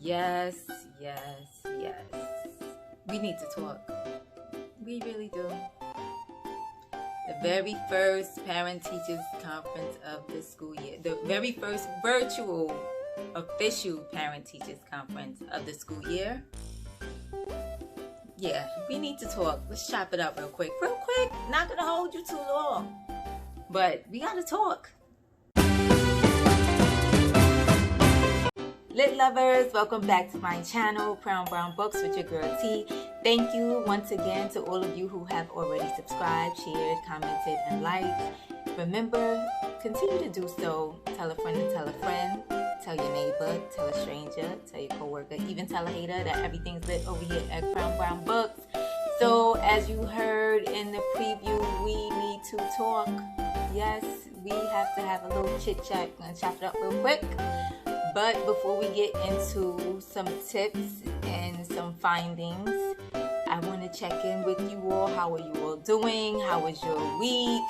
Yes, yes, yes. We need to talk. We really do. The very first parent-teachers conference of the school year. The very first virtual official parent-teachers conference of the school year. Yeah, we need to talk. Let's chop it up real quick. Real quick. Not gonna hold you too long. But we gotta talk. Lit lovers, welcome back to my channel, Crown Brown Books with your girl T. Thank you once again to all of you who have already subscribed, shared, commented, and liked. Remember, continue to do so. Tell a friend to tell a friend. Tell your neighbor, tell a stranger, tell your coworker, even tell a hater that everything's lit over here at Crown Brown Books. So, as you heard in the preview, we need to talk. Yes, we have to have a little chit-chat. I'm gonna chop it up real quick. But before we get into some tips and some findings, I want to check in with you all. How are you all doing? How was your week?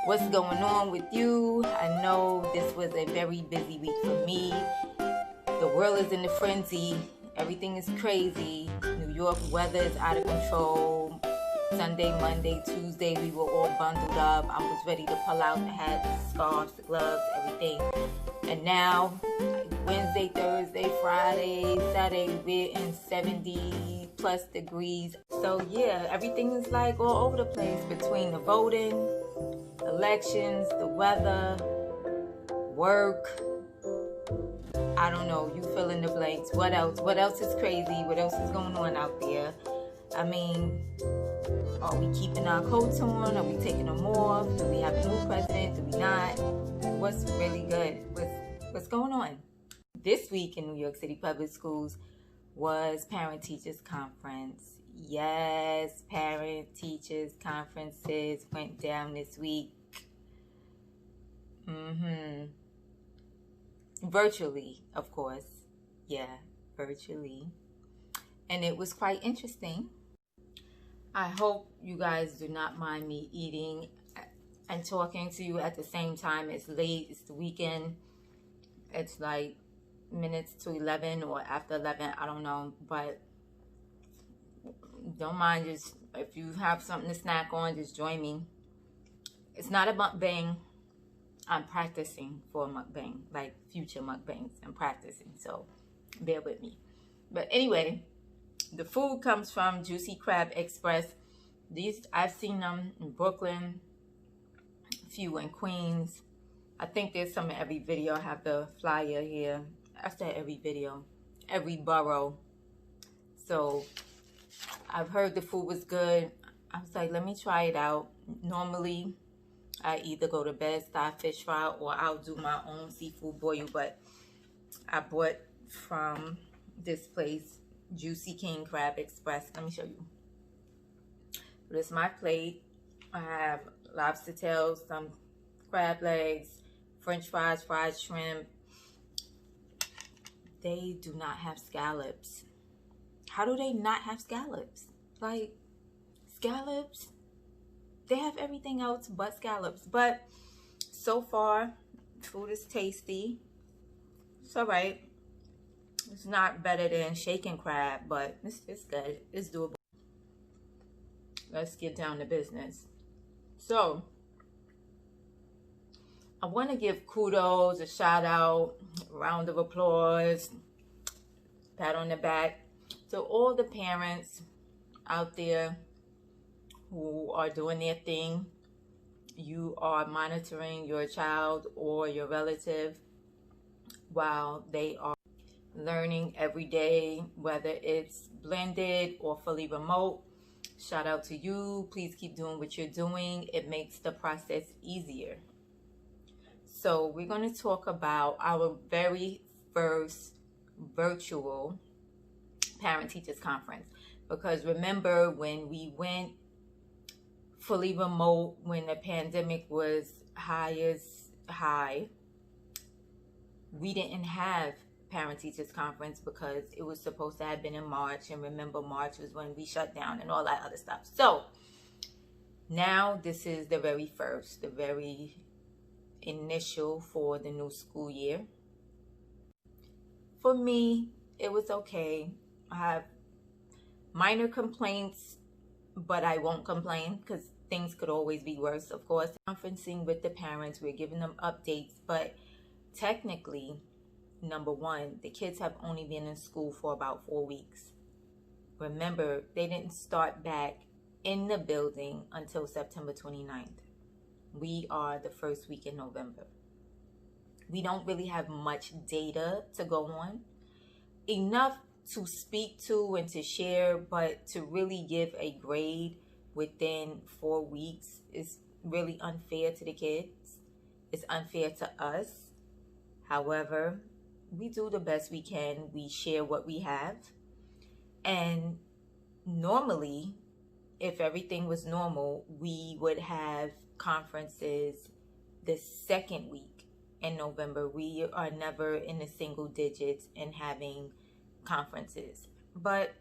What's going on with you? I know this was a very busy week for me. The world is in a frenzy. Everything is crazy. New York weather is out of control. Sunday, Monday, Tuesday, we were all bundled up. I was ready to pull out the hats, the scarves, the gloves, everything. And now, Wednesday, Thursday, Friday, Saturday, we're in 70 plus degrees. So yeah, everything is like all over the place between the voting, elections, the weather, work. I don't know, you fill in the blanks. What else? What else is crazy? What else is going on out there? I mean, are we keeping our coats on? Are we taking them off? Do we have a new president? Do we not? What's really good? What's going on? This week in New York City Public Schools was Parent-Teachers Conference. Yes, Parent-Teachers Conferences went down this week. Virtually, of course. Yeah, virtually. And it was quite interesting. I hope you guys do not mind me eating and talking to you at the same time. It's late, it's the weekend. It's like minutes to 11 or after 11, I don't know. But don't mind, just if you have something to snack on, just join me. It's not a mukbang. I'm practicing for a mukbang, like future mukbangs. I'm practicing, so bear with me. But anyway, the food comes from Juicy Crab Express. These, I've seen them in Brooklyn, a few in Queens. I think there's some in every video. I have the flyer here. I said every video, every borough. So I've heard the food was good. I was like, let me try it out. Normally, I either go to Bed-Stuy Fish Fry or I'll do my own seafood boil. But I bought from this place, Juicy King Crab Express. Let me show you. This is my plate. I have lobster tails, some crab legs, French fries, fried shrimp. They do not have scallops. How do they not have scallops? Like, scallops? They have everything else but scallops. But so far, food is tasty. It's all right. It's not better than shaking crab, but it's good. It's doable. Let's get down to business. So, I want to give kudos, a shout out, a round of applause, pat on the back to all the parents out there who are doing their thing. You are monitoring your child or your relative while they are learning every day, whether it's blended or fully remote. Shout out to you. Please keep doing what you're doing. It makes the process easier. So we're going to talk about our very first virtual parent-teachers conference. Because remember when we went fully remote, when the pandemic was high, we didn't have parent-teachers conference because it was supposed to have been in March. And remember, March was when we shut down and all that other stuff. So now this is the very first, the very initial for the new school year. For me, it was okay. I have minor complaints, but I won't complain because things could always be worse. Of course, conferencing with the parents, we're giving them updates, but technically, number one, the kids have only been in school for about 4 weeks. Remember, they didn't start back in the building until September 29th. We are the first week in November. We don't really have much data to go on. Enough to speak to and to share, but to really give a grade within 4 weeks is really unfair to the kids. It's unfair to us. However, we do the best we can. We share what we have. And normally, if everything was normal, we would have conferences the second week in November. We are never in the single digits in having conferences. But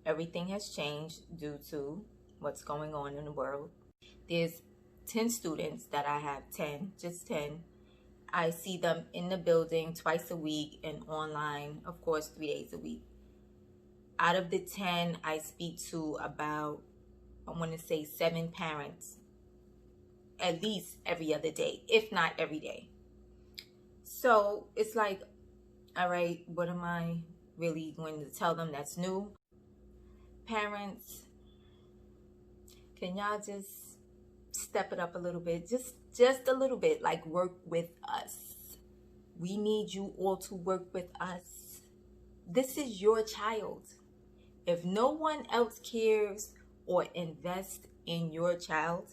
everything has changed due to what's going on in the world. There's 10 students that I have, 10, just 10. I see them in the building twice a week and online, of course, 3 days a week. Out of the 10, I speak to about, I want to say 7 parents, at least every other day, if not every day. So it's like, all right, what am I really going to tell them that's new? Parents, can y'all just step it up a little bit? Just a little bit, like work with us. We need you all to work with us. This is your child. If no one else cares or invests in your child,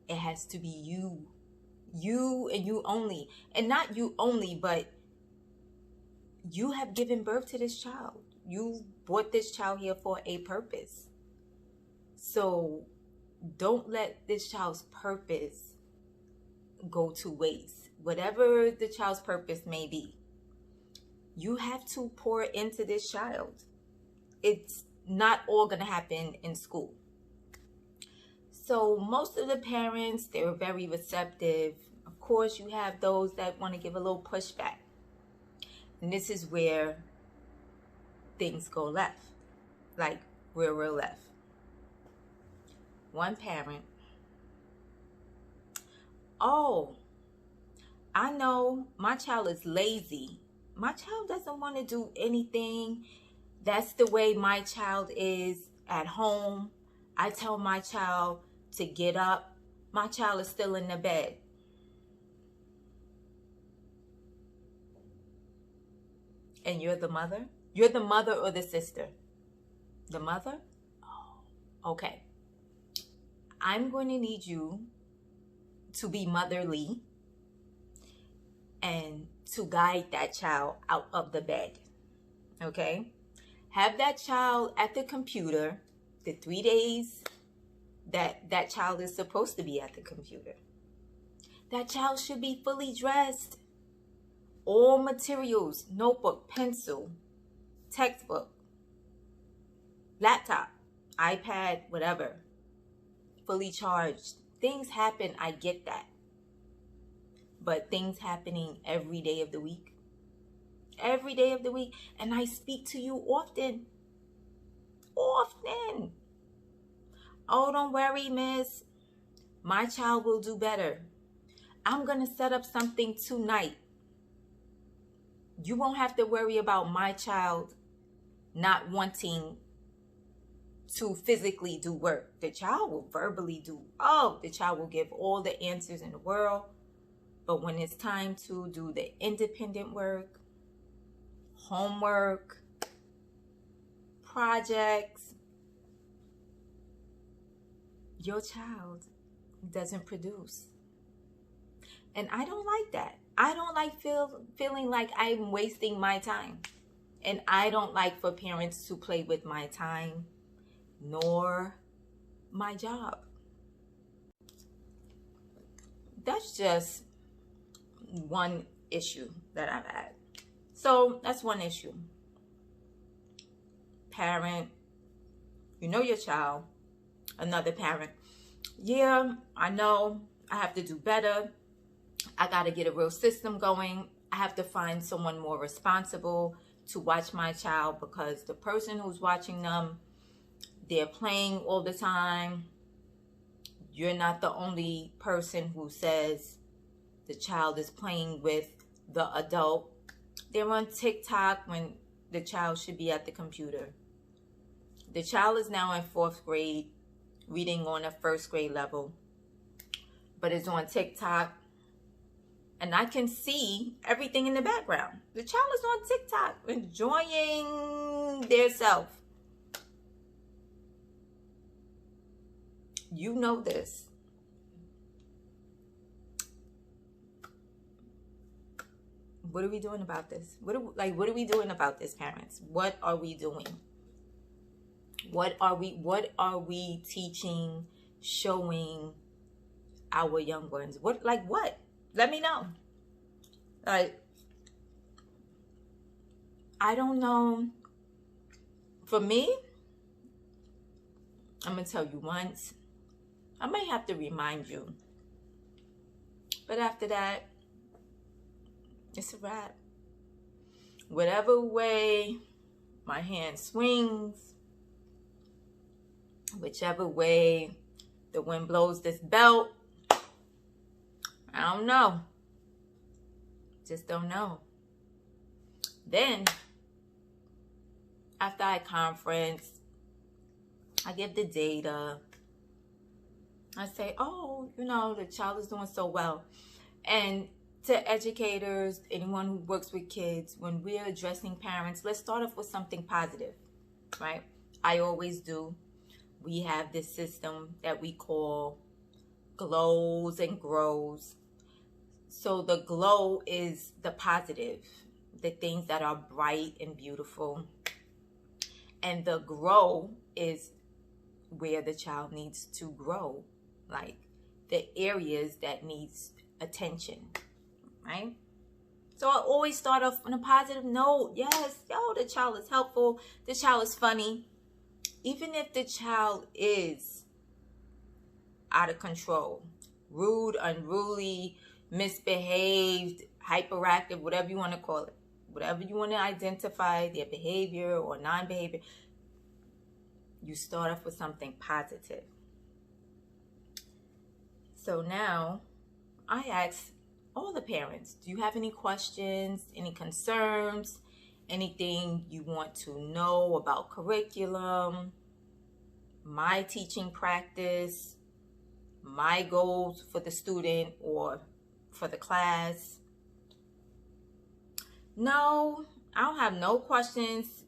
it has to be you. You and you only. And not you only, but you have given birth to this child. You brought this child here for a purpose. So don't let this child's purpose go to waste. Whatever the child's purpose may be, you have to pour into this child. It's not all going to happen in school. So most of the parents, they're very receptive. Of course, you have those that want to give a little pushback. And this is where things go left. Like, real left. One parent, oh, I know my child is lazy. My child doesn't want to do anything. That's the way my child is at home. I tell my child to get up. My child is still in the bed. And you're the mother? You're the mother or the sister? The mother? Oh, okay. I'm going to need you to be motherly and to guide that child out of the bed. Okay? Have that child at the computer the 3 days that child is supposed to be at the computer. That child should be fully dressed. All materials, notebook, pencil, textbook, laptop, iPad, whatever, fully charged. Things happen, I get that. But things happening every day of the week. Every day of the week. And I speak to you often. Often. Oh, don't worry, miss. My child will do better. I'm going to set up something tonight. You won't have to worry about my child not wanting to physically do work. The child will verbally do, the child will give all the answers in the world. But when it's time to do the independent work, homework, projects, your child doesn't produce. And I don't like that. I don't like feeling like I'm wasting my time. And I don't like for parents to play with my time nor my job. That's just one issue that I've had. So that's one issue. Parent, you know your child. Another parent, yeah, I know I have to do better. I got to get a real system going. I have to find someone more responsible to watch my child because the person who's watching them, they're playing all the time. You're not the only person who says the child is playing with the adult. They're on TikTok when the child should be at the computer. The child is now in 4th grade, reading on a 1st grade level, but is on TikTok. And I can see everything in the background. The child is on TikTok, enjoying their self. You know this. What are we doing about this? What are we doing about this, parents? What are we doing? What are we teaching, showing our young ones? What? Let me know. I don't know. For me, I'm going to tell you once. I might have to remind you. But after that, it's a wrap. Whatever way my hand swings, whichever way the wind blows this belt, I don't know. Just don't know. Then, after I conference, I give the data. I say, oh, the child is doing so well. And to educators, anyone who works with kids, when we're addressing parents, let's start off with something positive, right? I always do. We have this system that we call glows and grows. So the glow is the positive, the things that are bright and beautiful. And the grow is where the child needs to grow, like the areas that needs attention, right? So I always start off on a positive note. Yes, the child is helpful. The child is funny. Even if the child is out of control, rude, unruly, misbehaved, hyperactive, whatever you want to call it, whatever you want to identify their behavior or non-behavior, you start off with something positive. So now I ask all the parents, do you have any questions, any concerns, anything you want to know about curriculum, my teaching practice, my goals for the student or for the class? No, I don't have no questions.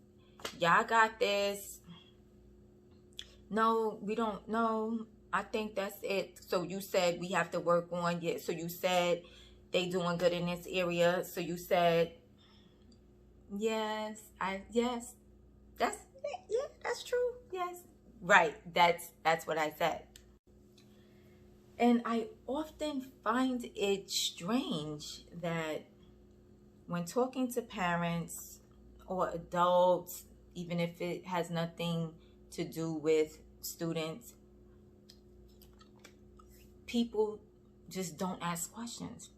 Y'all got this. No, we don't know. I think that's it. So you said we have to work on it. So you said they doing good in this area. So you said, yes, that's true. Yes, right. That's what I said. And I often find it strange that when talking to parents or adults, even if it has nothing to do with students, people just don't ask questions.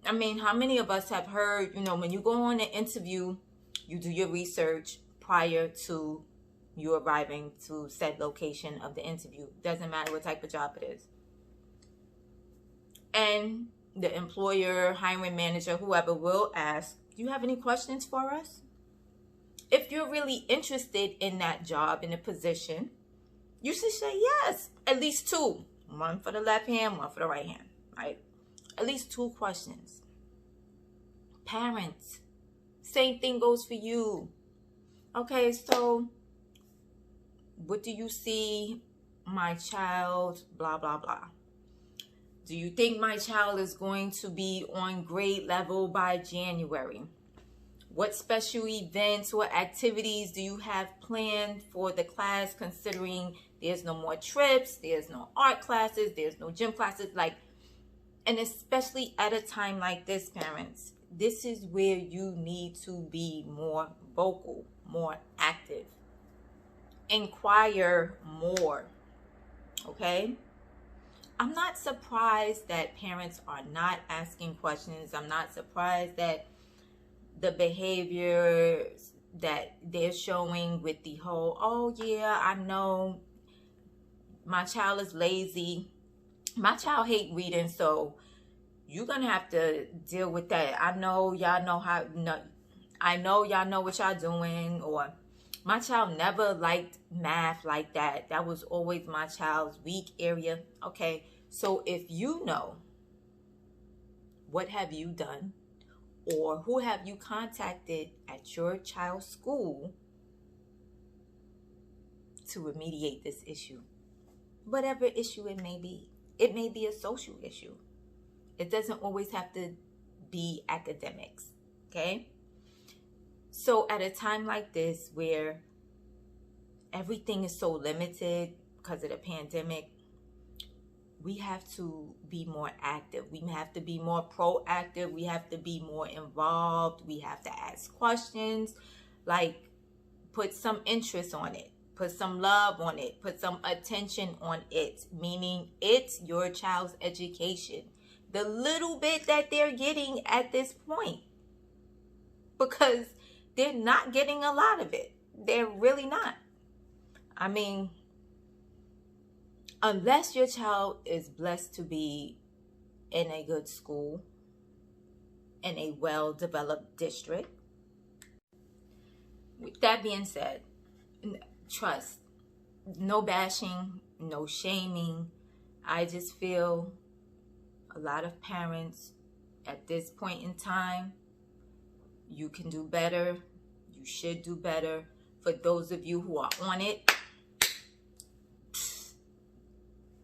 I mean, how many of us have heard, when you go on an interview, you do your research prior to you arriving to said location of the interview. Doesn't matter what type of job it is. And the employer, hiring manager, whoever will ask, do you have any questions for us? If you're really interested in that job, in a position, you should say yes. At least 2. One for the left hand, one for the right hand, right? At least 2 questions. Parents, same thing goes for you. Okay, so what do you see my child, blah, blah, blah. Do you think my child is going to be on grade level by January? What special events or activities do you have planned for the class, considering there's no more trips, there's no art classes, there's no gym classes, and especially at a time like this, parents, this is where you need to be more vocal, more active. Inquire more, okay? I'm not surprised that parents are not asking questions. I'm not surprised that the behavior that they're showing with the whole, oh yeah, I know my child is lazy, my child hate reading, so you're gonna have to deal with that. I know y'all know how, no, I know y'all know what y'all doing. Or my child never liked math like that. That was always my child's weak area. Okay, so if you know, what have you done? Or who have you contacted at your child's school to remediate this issue? Whatever issue it may be. It may be a social issue. It doesn't always have to be academics, okay? So at a time like this where everything is so limited because of the pandemic, we have to be more active. We have to be more proactive. We have to be more involved. We have to ask questions, like put some interest on it, put some love on it, put some attention on it, meaning it's your child's education. The little bit that they're getting at this point, because they're not getting a lot of it. They're really not. I mean, unless your child is blessed to be in a good school, in a well-developed district. With that being said, trust, no bashing, no shaming. I just feel a lot of parents at this point in time, you can do better. You should do better. For those of you who are on it,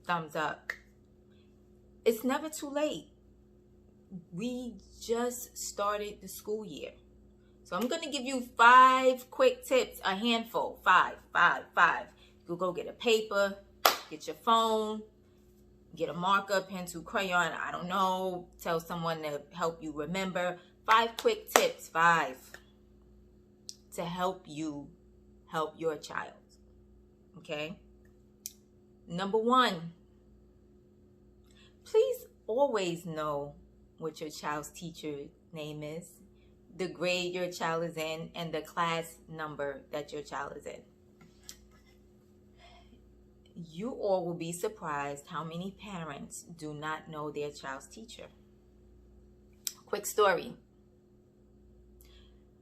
thumbs up. It's never too late. We just started the school year. So I'm going to give you 5 quick tips, a handful, 5. You go get a paper, get your phone, get a marker, pencil, crayon, I don't know. Tell someone to help you remember. 5 quick tips, 5, to help you help your child. Okay? Number 1, please always know what your child's teacher name is, the grade your child is in, and the class number that your child is in. You all will be surprised how many parents do not know their child's teacher. Quick story.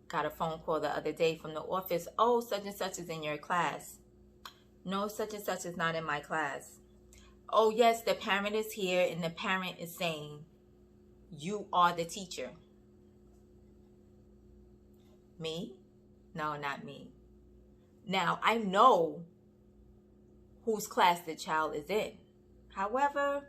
Got a phone call the other day from the office. Oh, such and such is in your class. No, such and such is not in my class. Oh, yes, the parent is here, and the parent is saying, you are the teacher. Me? No, not me. Now, I know whose class the child is in. However,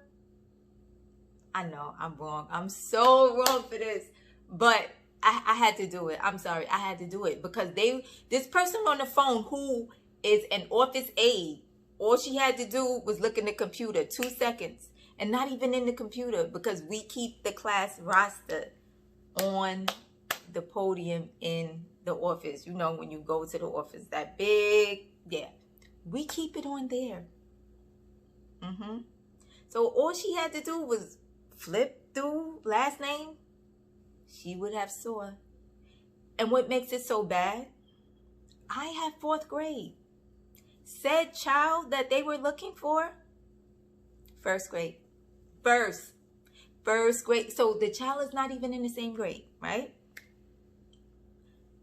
I know I'm wrong. I'm so wrong for this. But I had to do it. I'm sorry. I had to do it because this person on the phone who is an office aide, all she had to do was look in the computer, 2 seconds, and not even in the computer, because we keep the class roster on the podium in the office. You know, when you go to the office, that big, yeah, we keep it on there. So all she had to do was flip through last name. She would have saw. And what makes it so bad? I have 4th grade. Said child that they were looking for, 1st grade. First grade. So the child is not even in the same grade, right?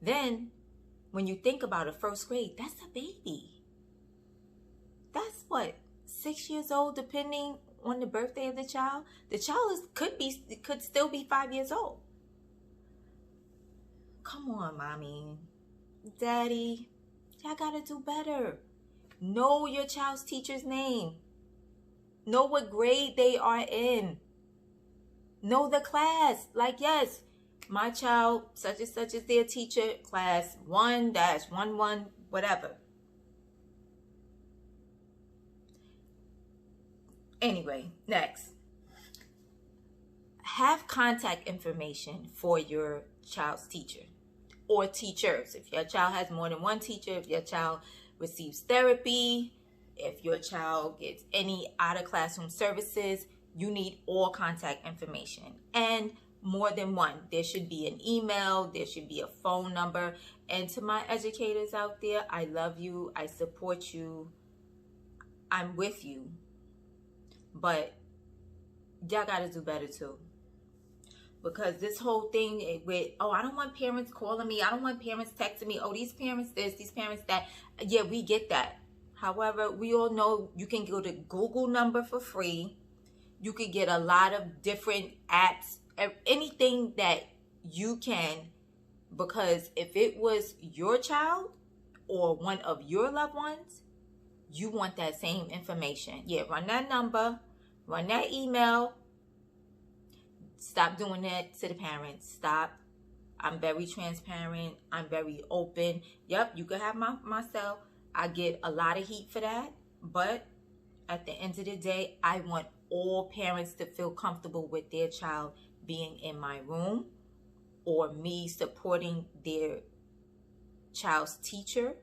Then, when you think about a 1st grade, that's a baby. That's what, 6 years old, depending on the birthday of the child. The child could still be 5 years old. Come on, mommy, daddy, y'all gotta do better. Know your child's teacher's name. Know what grade they are in. Know the class. Like, yes, my child, such and such is their teacher, class 1-11, whatever. Anyway, next. Have contact information for your child's teacher or teachers. If your child has more than one teacher, if your child receives therapy, if your child gets any out of classroom services, you need all contact information. And more than one. There should be an email, there should be a phone number. And to my educators out there, I love you, I support you, I'm with you. But y'all gotta do better too. Because this whole thing with, oh, I don't want parents calling me, I don't want parents texting me, oh, these parents this, these parents that. Yeah, we get that. However, we all know you can go to Google number for free. You could get a lot of different apps, anything that you can, because if it was your child or one of your loved ones, you want that same information. Yeah, run that number, run that email. Stop doing that to the parents. Stop. I'm very transparent. I'm very open. Yep, you can have my cell. I get a lot of heat for that, but at the end of the day, I want all parents to feel comfortable with their child being in my room or me supporting their child's teacher.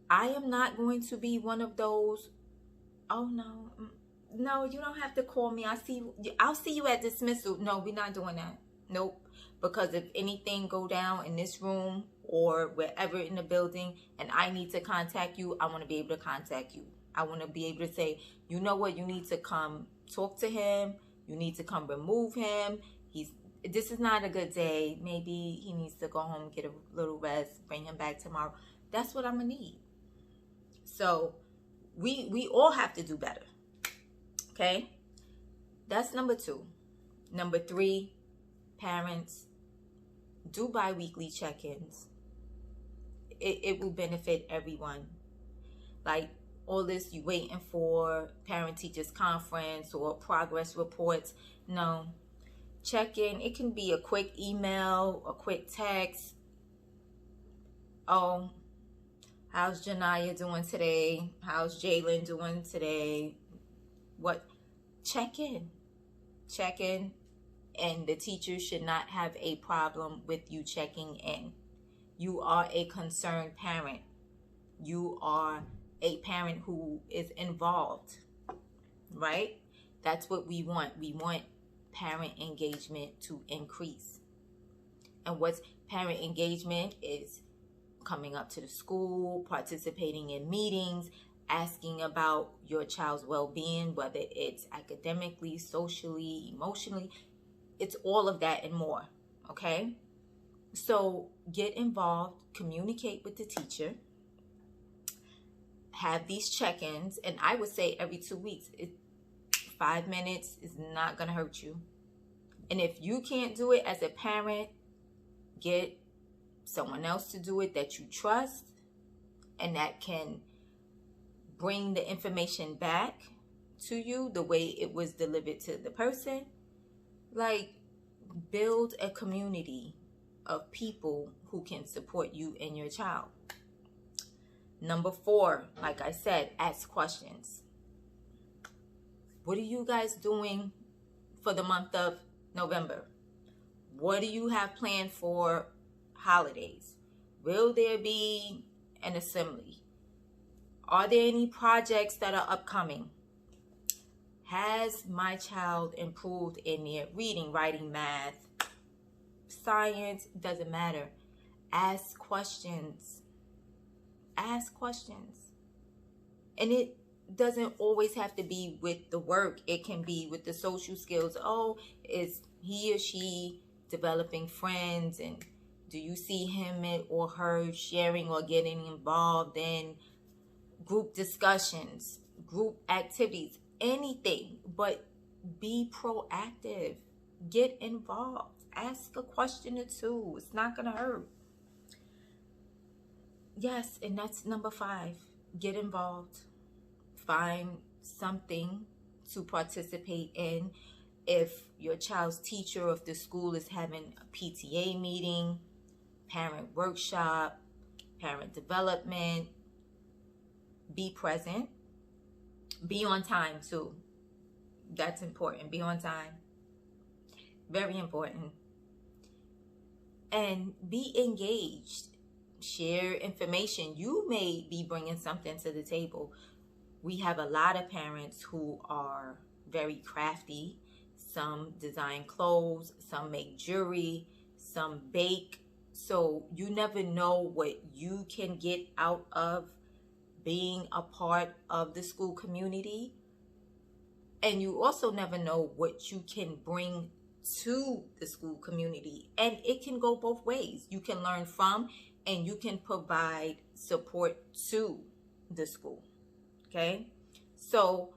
I am not going to be one of those, oh no, you don't have to call me. I'll see you at dismissal. No, we're not doing that. Nope. Because if anything go down in this room or wherever in the building and I need to contact you, I want to be able to contact you. I want to be able to say, you know what, you need to come talk to him. You need to come remove him. This is not a good day. Maybe he needs to go home, get a little rest, bring him back tomorrow. That's what I'm going to need. So we all have to do better. Okay? That's number 2. Number 3, parents, do bi-weekly check-ins. It will benefit everyone. Like all this you waiting for parent-teachers conference or progress reports. No. Check-in. It can be a quick email, a quick text. Oh, how's Janiyah doing today? How's Jalen doing today? What? Check in. Check in. And the teacher should not have a problem with you checking in. You are a concerned parent. You are a parent who is involved, right? That's what we want. We want parent engagement to increase. And what's parent engagement is coming up to the school, participating in meetings, asking about your child's well-being, whether it's academically, socially, emotionally. It's all of that and more, okay? So get involved, communicate with the teacher, have these check-ins, and I would say every 2 weeks. 5 minutes is not going to hurt you. And if you can't do it as a parent, get someone else to do it that you trust and that can bring the information back to you the way it was delivered to the person. Like, build a community of people who can support you and your child. Number 4, like I said, ask questions. What are you guys doing for the month of November? What do you have planned for holidays? Will there be an assembly? Are there any projects that are upcoming? Has my child improved in their reading, writing, math, science? Doesn't matter. Ask questions. Ask questions. And it doesn't always have to be with the work. It can be with the social skills. Oh, is he or she developing friends? And do you see him or her sharing or getting involved in group discussions, group activities, anything? But be proactive. Get involved. Ask a question or 2. It's not going to hurt. Yes, and that's number 5. Get involved. Find something to participate in. If your child's teacher, if the school is having a PTA meeting, parent workshop, parent development, be present. Be on time too. That's important. Be on time. Very important. And be engaged. Share information. You may be bringing something to the table. We have a lot of parents who are very crafty. some design clothes, some make jewelry, some bake. So you never know what you can get out of being a part of the school community. And you also never know what you can bring to the school community. And it can go both ways. You can learn from and you can provide support to the school. Okay? So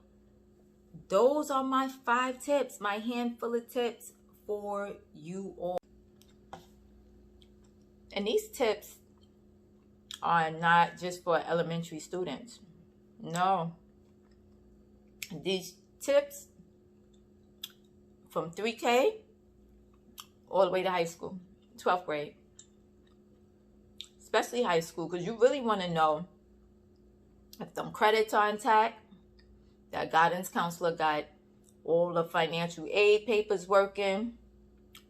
those are my 5 tips, my handful of tips for you all. And these tips are not just for elementary students. No. These tips from 3K all the way to high school, 12th grade. Especially high school, because you really want to know if them credits are intact, that guidance counselor got all the financial aid papers working,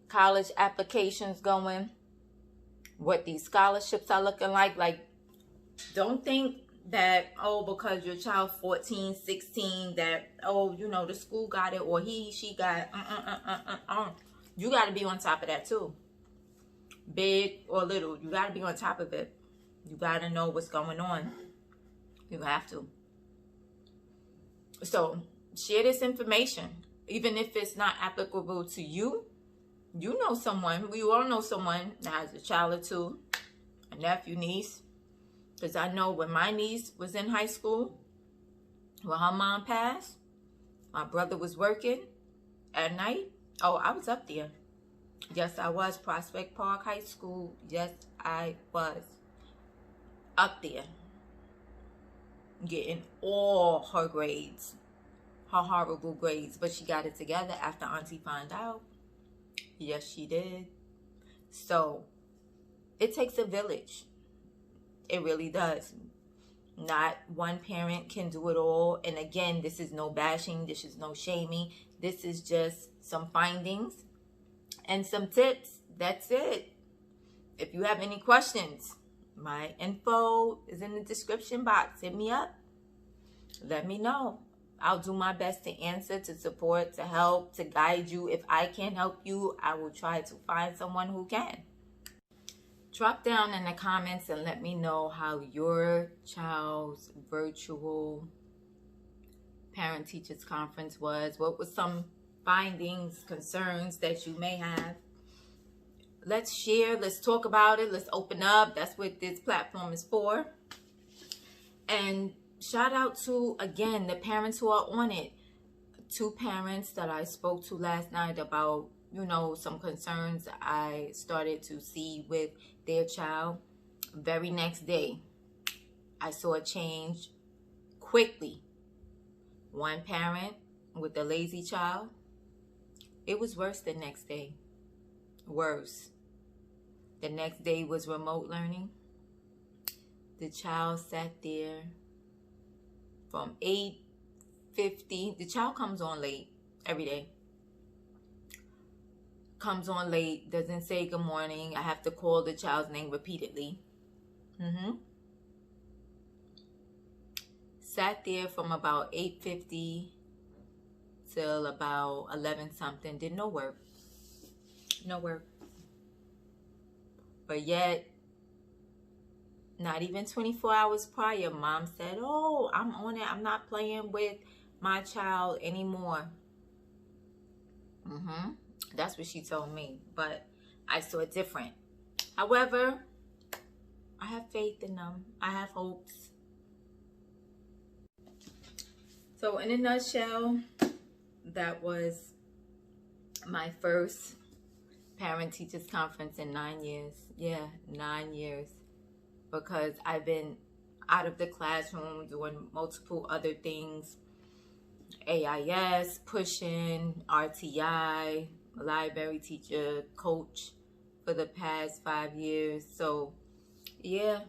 college applications going, what these scholarships are looking like. Like, don't think that, oh, because your child 14, 16, that, oh, you know, the school got it, or she got, You got to be on top of that too. Big or little, you got to be on top of it. You got to know what's going on. You have to. So share this information, even if it's not applicable to you. You know someone, we all know someone that has a child or two, a nephew, niece. Because I know when my niece was in high school, when her mom passed, my brother was working at night. Oh, I was up there. Yes, I was. Prospect Park High School. Yes, I was up there. Getting all her grades. Her horrible grades. But she got it together after Auntie found out. Yes, she did. So, it takes a village. It really does. Not one parent can do it all. And again, this is no bashing. This is no shaming. This is just some findings and some tips. That's it. If you have any questions, my info is in the description box. Hit me up. Let me know. I'll do my best to answer, to support, to help, to guide you. If I can't help you, I will try to find someone who can. Drop down in the comments and let me know how your child's virtual parent-teachers conference was. What were some findings, concerns that you may have? Let's share. Let's talk about it. Let's open up. That's what this platform is for. And shout out to, again, the parents who are on it. 2 parents that I spoke to last night about, you know, some concerns I started to see with their child. Very next day, I saw a change quickly. One parent with a lazy child, it was worse the next day. Worse. The next day was remote learning. The child sat there from 8:50. The child comes on late every day. Comes on late, doesn't say good morning. I have to call the child's name repeatedly. Sat there from about 8:50 till about 11 something. Did no work. No work. But yet, not even 24 hours prior, mom said, oh, I'm on it. I'm not playing with my child anymore. That's what she told me. But I saw it different. However, I have faith in them. I have hopes. So in a nutshell, that was my first parent-teachers conference in 9 years. Yeah, 9 years. Because I've been out of the classroom doing multiple other things. AIS, pushing, RTI, library teacher, coach for the past 5 years. So, yeah,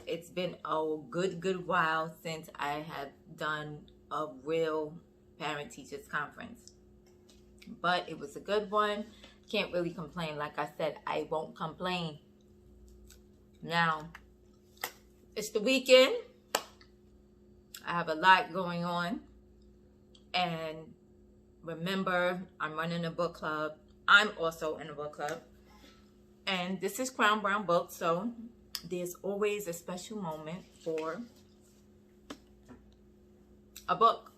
it's been a good while since I have done a real parent-teachers conference. But it was a good one. Can't really complain. Like I said, I won't complain. Now, it's the weekend. I have a lot going on. And Remember, I'm running a book club. I'm also in a book club. And this is Crown Brown Books, so there's always a special moment for a book.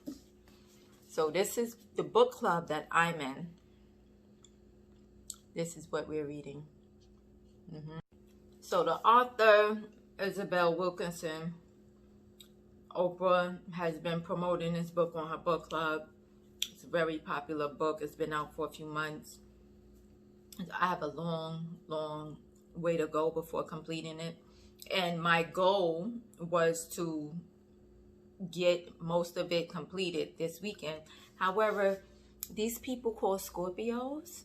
So this is the book club that I'm in. This is what we're reading. So the author, Isabel Wilkinson, Oprah has been promoting this book on her book club. It's a very popular book. It's been out for a few months. I have a long way to go before completing it. And my goal was to get most of it completed this weekend. However, these people called Scorpios,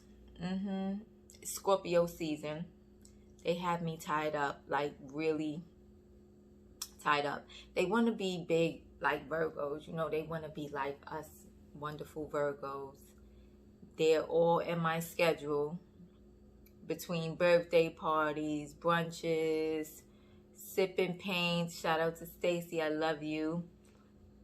Scorpio season, they have me tied up, like really tied up. They want to be big like Virgos, you know, they want to be like us wonderful Virgos. They're all in my schedule between birthday parties, brunches, sipping paints. Shout out to Stacy, I love you.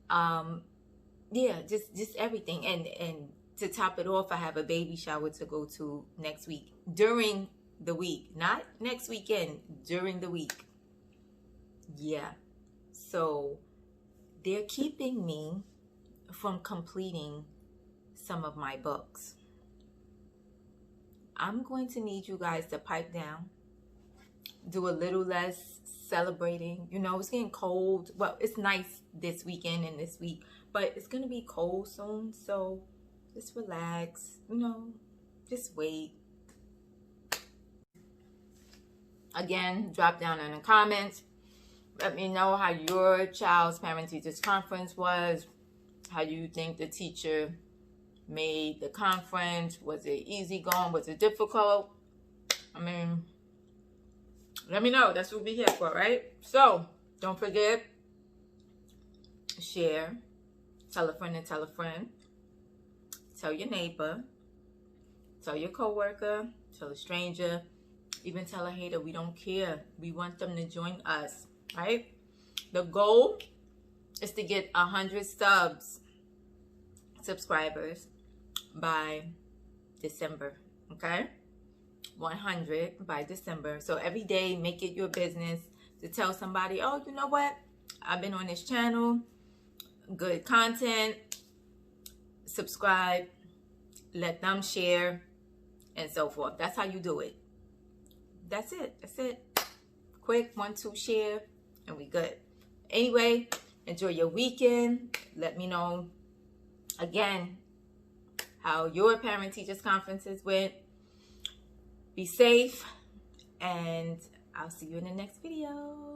Yeah, just everything. And to top it off, I have a baby shower to go to next week, during the week, not next weekend, during the week. Yeah, so they're keeping me from completing some of my books. I'm going to need you guys to pipe down, do a little less celebrating. You know, it's getting cold. Well, it's nice this weekend and this week, but it's going to be cold soon. So just relax, you know, just wait. Again, drop down in the comments. Let me know how your child's parent-teachers conference was. How you think the teacher made the conference. Was it easy going? Was it difficult? I mean, let me know. That's what we're here for, right? So, don't forget, share, tell a friend and tell a friend, tell your neighbor, tell your coworker, tell a stranger, even tell a hater. We don't care. We want them to join us, right? The goal is to get 100 subscribers by December, okay? 100 by December. So every day, make it your business to tell somebody, oh, you know what? I've been on this channel, good content, subscribe, let them share, and so forth. That's how you do it. That's it. That's it. Quick 1-2 share, and we good. Anyway, enjoy your weekend. Let me know again how your parent-teachers conferences went. Be safe, and I'll see you in the next video.